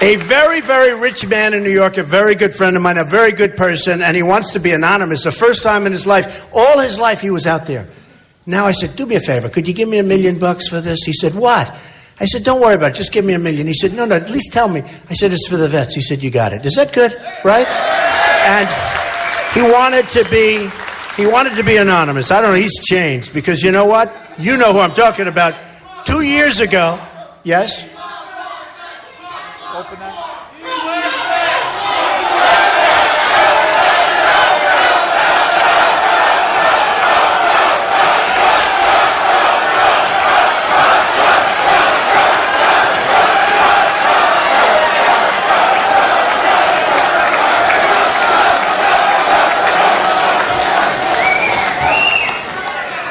A very, very rich man in New York, a very good friend of mine, a very good person, and he wants to be anonymous. The first time in his life, all his life he was out there. Now I said, do me a favor, could you give me $1 million for this? He said, what? I said, don't worry about it, just give me $1 million. He said, no, at least tell me. I said, it's for the vets. He said, you got it. Is that good, right? And he wanted to be anonymous. I don't know, he's changed, because you know what? You know who I'm talking about. 2 years ago, yes? Open that.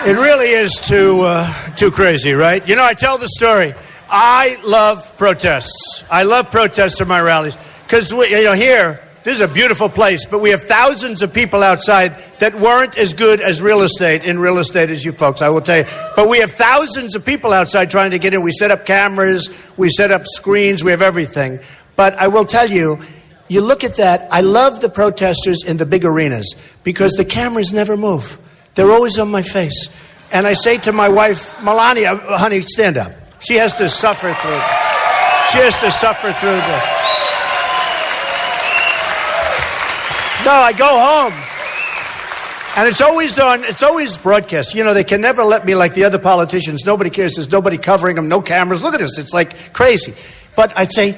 It really is too crazy, right? You know, I tell the story. I love protests. I love protests at my rallies. Because, here, this is a beautiful place, but we have thousands of people outside that weren't as good as real estate as you folks, I will tell you. But we have thousands of people outside trying to get in. We set up cameras, we set up screens, we have everything. But I will tell you, you look at that, I love the protesters in the big arenas because the cameras never move. They're always on my face. And I say to my wife, Melania, honey, stand up. She has to suffer through it. She has to suffer through this. No, I go home. And it's always broadcast. You know, they can never let me like the other politicians. Nobody cares. There's nobody covering them, no cameras. Look at this. It's like crazy. But I'd say,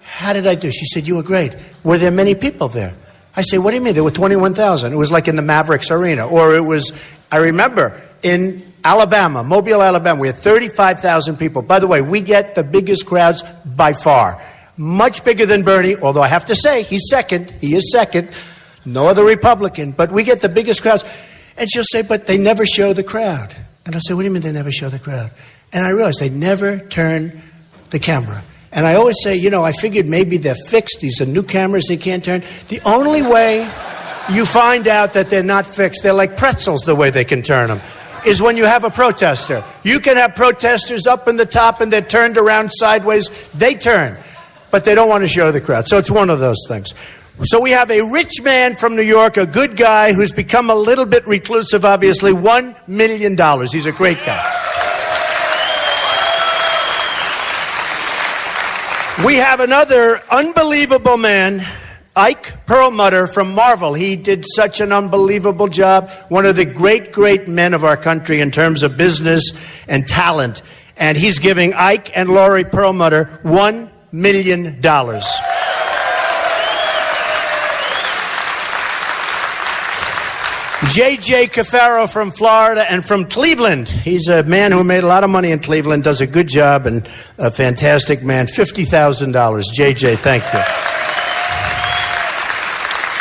how did I do? She said, you were great. Were there many people there? I say, what do you mean? There were 21,000. It was like in the Mavericks Arena. Or it was, I remember, in Alabama, Mobile, Alabama, we had 35,000 people. By the way, we get the biggest crowds by far. Much bigger than Bernie, although I have to say, he's second. He is second. No other Republican. But we get the biggest crowds. And she'll say, but they never show the crowd. And I'll say, what do you mean they never show the crowd? And I realized they never turn the camera. And I always say, I figured maybe they're fixed. These are new cameras they can't turn. The only way you find out that they're not fixed, they're like pretzels the way they can turn them, is when you have a protester. You can have protesters up in the top and they're turned around sideways. They turn, but they don't want to show the crowd. So it's one of those things. So we have a rich man from New York, a good guy who's become a little bit reclusive, obviously, $1 million. He's a great guy. We have another unbelievable man, Ike Perlmutter from Marvel. He did such an unbelievable job. One of the great, great men of our country in terms of business and talent. And he's giving Ike and Lori Perlmutter $1 million. J.J. Cafaro from Florida and from Cleveland. He's a man who made a lot of money in Cleveland, does a good job, and a fantastic man. $50,000. J.J., thank you.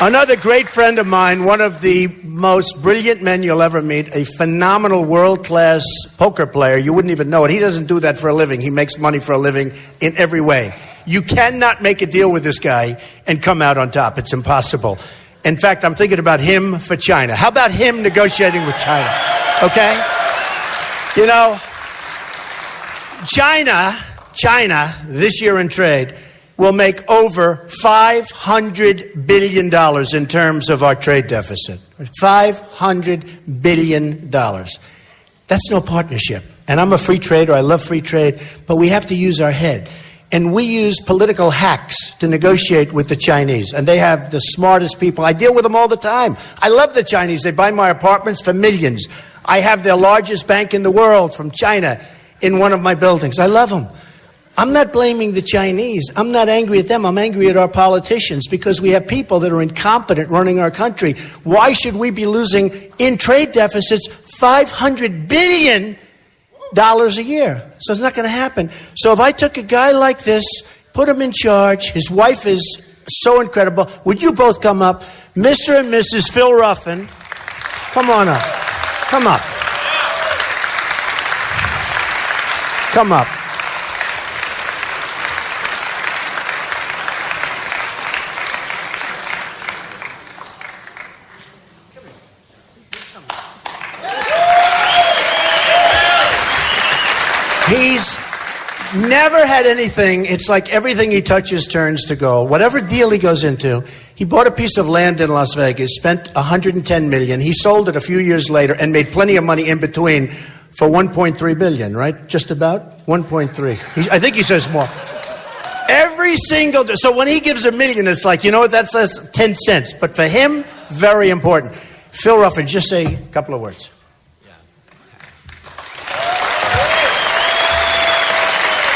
Another great friend of mine, one of the most brilliant men you'll ever meet, a phenomenal world-class poker player. You wouldn't even know it. He doesn't do that for a living. He makes money for a living in every way. You cannot make a deal with this guy and come out on top. It's impossible. In fact, I'm thinking about him for China. How about him negotiating with China? Okay? China, this year in trade, will make over $500 billion in terms of our trade deficit. $500 billion. That's no partnership. And I'm a free trader. I love free trade. But we have to use our head. And we use political hacks to negotiate with the Chinese. And they have the smartest people. I deal with them all the time. I love the Chinese. They buy my apartments for millions. I have their largest bank in the world from China in one of my buildings. I love them. I'm not blaming the Chinese. I'm not angry at them. I'm angry at our politicians because we have people that are incompetent running our country. Why should we be losing in trade deficits $500 billion a year? So it's not going to happen. So if I took a guy like this, put him in charge, his wife is so incredible. Would you both come up? Mr. and Mrs. Phil Ruffin, come on up. Come up. Come up. Never had anything. It's like everything he touches turns to gold. Whatever deal he goes into, he bought a piece of land in Las Vegas, spent $110 million. He sold it a few years later and made plenty of money in between for $1.3 billion, right? Just about 1.3. I think he says more. Every single day. So when he gives $1 million, it's like, you know what that says? 10 cents. But for him, very important. Phil Ruffin, just say a couple of words.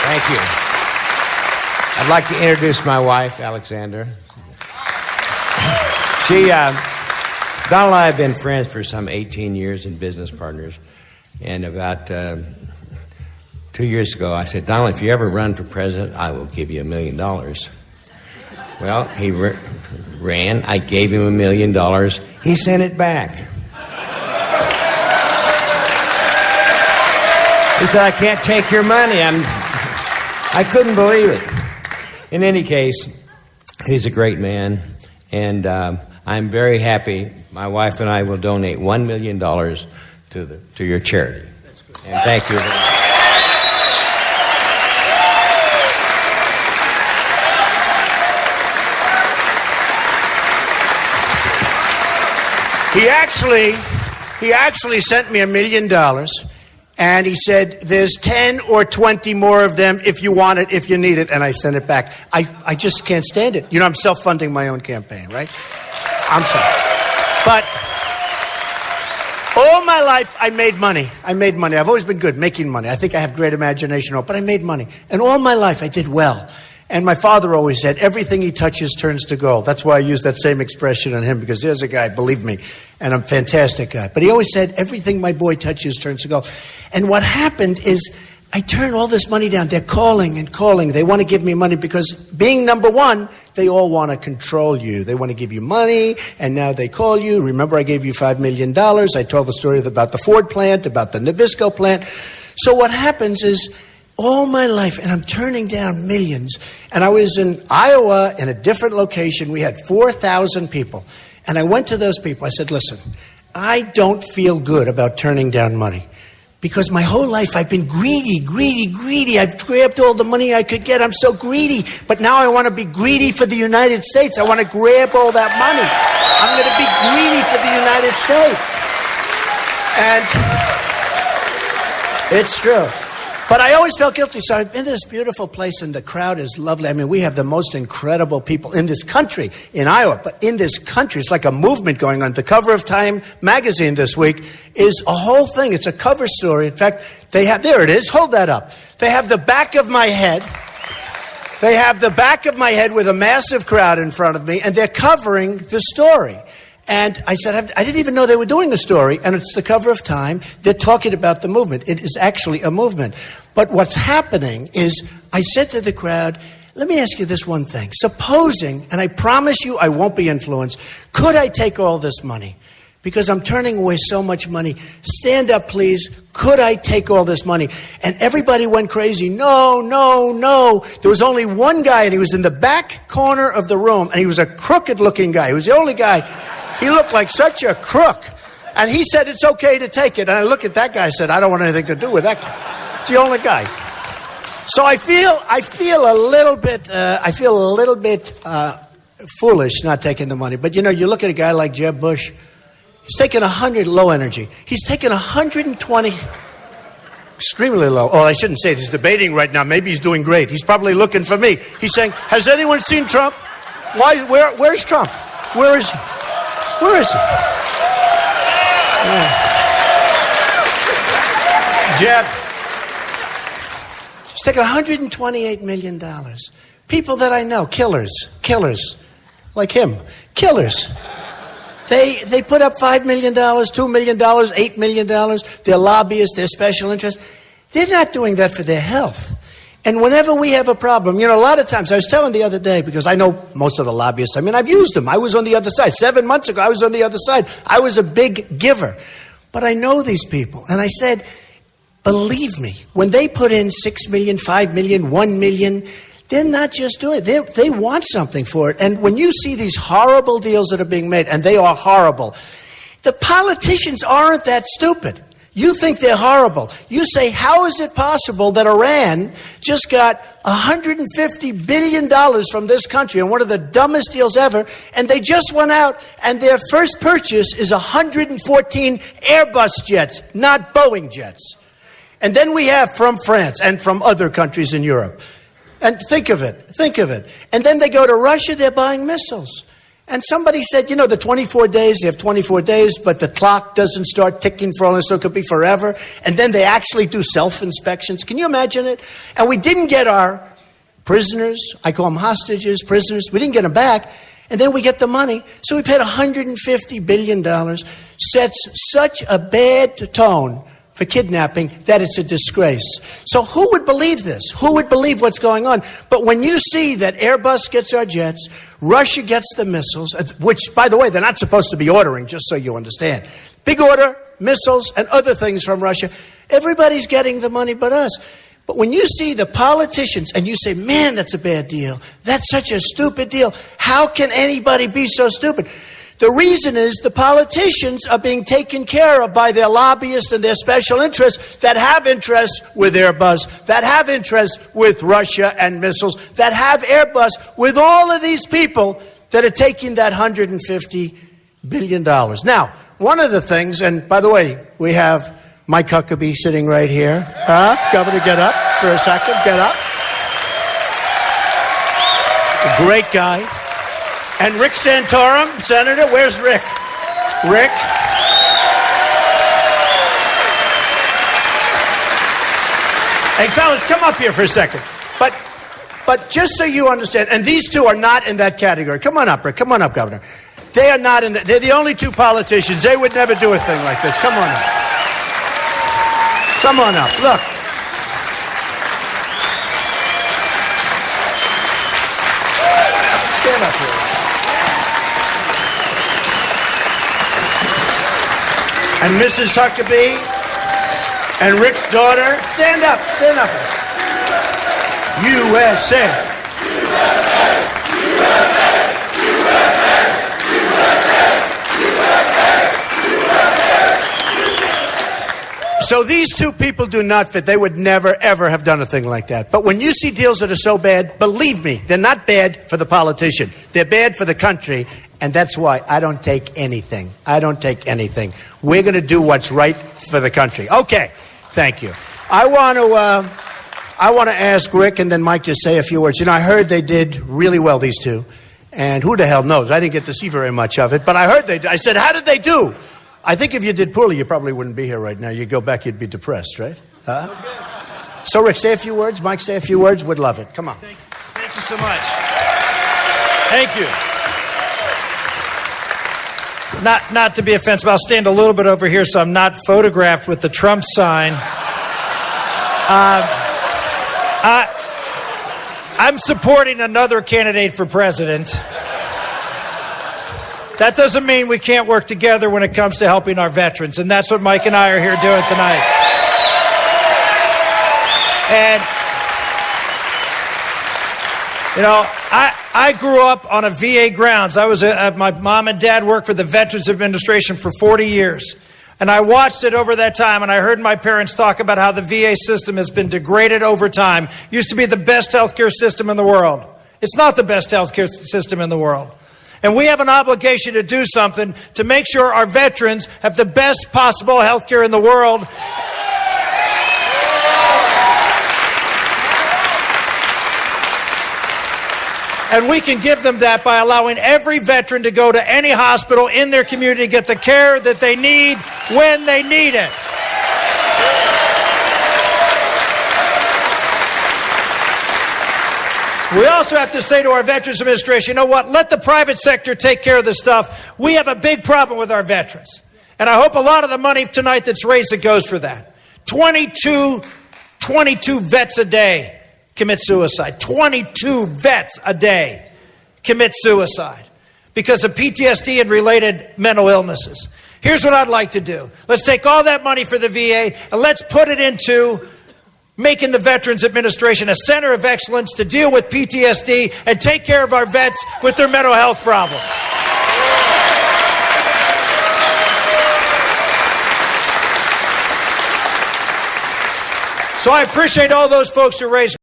Thank you. I'd like to introduce my wife, Alexander. Donald and I have been friends for some 18 years and business partners. And about 2 years ago, I said, Donald, if you ever run for president, I will give you $1 million. Well, he ran. I gave him $1 million. He sent it back. He said, I can't take your money. I couldn't believe it. In any case, he's a great man, and I'm very happy. My wife and I will donate $1 million to your charity. That's good. And thank you. He actually sent me $1 million. And he said, there's 10 or 20 more of them if you want it, if you need it. And I sent it back. I just can't stand it. You know, I'm self-funding my own campaign, right? I'm sorry. But all my life, I made money. I've always been good making money. I think I have great imagination, but I made money. And all my life, I did well. And my father always said, everything he touches turns to gold. That's why I use that same expression on him, because there's a guy, believe me, and I'm a fantastic guy. But he always said, everything my boy touches turns to gold. And what happened is I turned all this money down. They're calling and calling. They want to give me money because being number one, they all want to control you. They want to give you money, and now they call you. Remember, I gave you $5 million. I told the story about the Ford plant, about the Nabisco plant. So what happens is, all my life, and I'm turning down millions. And I was in Iowa in a different location. We had 4,000 people. And I went to those people. I said, listen, I don't feel good about turning down money. Because my whole life I've been greedy. I've grabbed all the money I could get. I'm so greedy. But now I want to be greedy for the United States. I want to grab all that money. I'm going to be greedy for the United States. And it's true. But I always felt guilty. So I'm in this beautiful place, and the crowd is lovely. I mean, we have the most incredible people in this country, in Iowa, but in this country. It's like a movement going on. The cover of Time magazine this week is a whole thing. It's a cover story. In fact, they have, there it is. Hold that up. They have the back of my head. They have the back of my head with a massive crowd in front of me, and they're covering the story. And I said, I didn't even know they were doing a story, and it's the cover of Time. They're talking about the movement. It is actually a movement. But what's happening is, I said to the crowd, let me ask you this one thing. Supposing, and I promise you I won't be influenced, could I take all this money? Because I'm turning away so much money. Stand up, please. Could I take all this money? And everybody went crazy. No. There was only one guy, and he was in the back corner of the room, and he was a crooked-looking guy. He was the only guy. He looked like such a crook. And he said, it's okay to take it. And I looked at that guy and said, I don't want anything to do with that guy. It's the only guy. So I feel a little bit foolish not taking the money. But you know, you look at a guy like Jeb Bush, he's taking 100 low energy. He's taking 120 extremely low. Oh, I shouldn't say this. He's debating right now. Maybe he's doing great. He's probably looking for me. He's saying, has anyone seen Trump? Where's Trump? Where is he? Where is he? Yeah. Jeb, he's taking $128 million. People that I know, killers, like him, killers. They put up $5 million, $2 million, $8 million. They're lobbyists, they're special interests. They're not doing that for their health. And whenever we have a problem, you know, a lot of times, I was telling the other day, because I know most of the lobbyists, I mean, I've used them. I was on the other side. 7 months ago, I was on the other side. I was a big giver. But I know these people. And I said, believe me, when they put in $6 million, $5 million, $1 million, they're not just doing it. They want something for it. And when you see these horrible deals that are being made, and they are horrible, the politicians aren't that stupid. You think they're horrible. You say, how is it possible that Iran just got $150 billion from this country on one of the dumbest deals ever, and they just went out and their first purchase is 114 Airbus jets, not Boeing jets. And then we have from France and from other countries in Europe. And think of it. And then they go to Russia, they're buying missiles. And somebody said, you know, the 24 days, they have 24 days, but the clock doesn't start ticking for all this, so it could be forever. And then they actually do self-inspections. Can you imagine it? And we didn't get our prisoners, I call them hostages, prisoners, we didn't get them back. And then we get the money. So we paid $150 billion, sets such a bad tone for kidnapping that it's a disgrace. So who would believe this? Who would believe what's going on? But when you see that Airbus gets our jets, Russia gets the missiles, which, by the way, they're not supposed to be ordering, just so you understand. Big order, missiles, and other things from Russia. Everybody's getting the money but us. But when you see the politicians and you say, man, that's a bad deal. That's such a stupid deal. How can anybody be so stupid? The reason is the politicians are being taken care of by their lobbyists and their special interests that have interests with Airbus, that have interests with Russia and missiles, that have Airbus with all of these people that are taking that $150 billion. Now, one of the things, and by the way, we have Mike Huckabee sitting right here. Governor, get up for a second. Get up. A great guy. And Rick Santorum, Senator. Where's Rick? Rick? Hey, fellas, come up here for a second. But just so you understand, and these two are not in that category. Come on up, Rick. Come on up, Governor. They are not in that. They're the only two politicians. They would never do a thing like this. Come on up. Come on up. Look. Stand up here. And Mrs. Huckabee and Rick's daughter. Stand up. Stand up. USA. USA. USA. So these two people do not fit. They would never, ever have done a thing like that. But when you see deals that are so bad, believe me, they're not bad for the politician. They're bad for the country. And that's why I don't take anything. I don't take anything. We're going to do what's right for the country. Okay. Thank you. I want to ask Rick and then Mike to say a few words. You know, I heard they did really well, these two. And who the hell knows? I didn't get to see very much of it. But I heard they did. I said, how did they do? I think if you did poorly, you probably wouldn't be here right now. You'd go back, you'd be depressed, right? So, Rick, say a few words. Mike, say a few words. We'd love it. Come on. Thank you so much. Thank you. Not to be offensive, I'll stand a little bit over here so I'm not photographed with the Trump sign. I'm supporting another candidate for president. That doesn't mean we can't work together when it comes to helping our veterans, and that's what Mike and I are here doing tonight. And, you know, I grew up on a VA grounds. My mom and dad worked for the Veterans Administration for 40 years. And I watched it over that time, and I heard my parents talk about how the VA system has been degraded over time. Used to be the best healthcare system in the world. It's not the best healthcare system in the world. And we have an obligation to do something to make sure our veterans have the best possible healthcare in the world. And we can give them that by allowing every veteran to go to any hospital in their community to get the care that they need when they need it. We also have to say to our Veterans Administration, you know what, let the private sector take care of this stuff. We have a big problem with our veterans. And I hope a lot of the money tonight that's raised, it goes for that. 22 vets a day commit suicide. 22 vets a day commit suicide because of PTSD and related mental illnesses. Here's what I'd like to do. Let's take all that money for the VA and let's put it into making the Veterans Administration a center of excellence to deal with PTSD and take care of our vets with their mental health problems. So I appreciate all those folks who raised